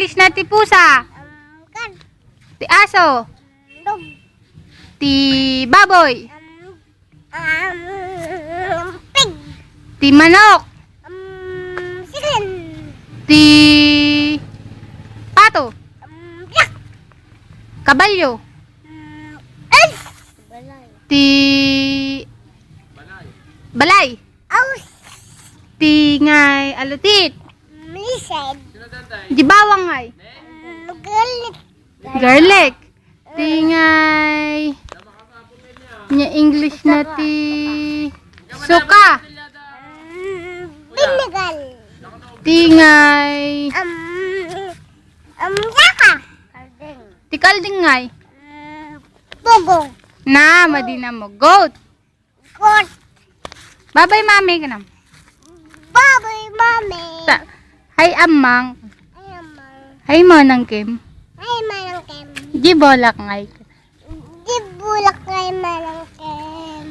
English na ti pusa. Cat. Ti aso. Dog. Ti baboy. Pig. Ti manok. Chicken. Ti pato. Duck. Kabalyo. Elf. Balay. Ti balay. Aus. Ti ngay alutit. Lizard. Di bawang ngay. Garlic. Garlic. Ti ngay nya English na ti suka. Vinegar. Ti ngay Yaka. Kaldeng. ti kalding ngay. Bogong. Na madina mo goat. Goat. Babay mami ka nam. Baboy, mami. Hay amang. Ay, amang. Hay manang kim. Ay, malangkem. Di bolak ngay. Di bulak kay malangkem.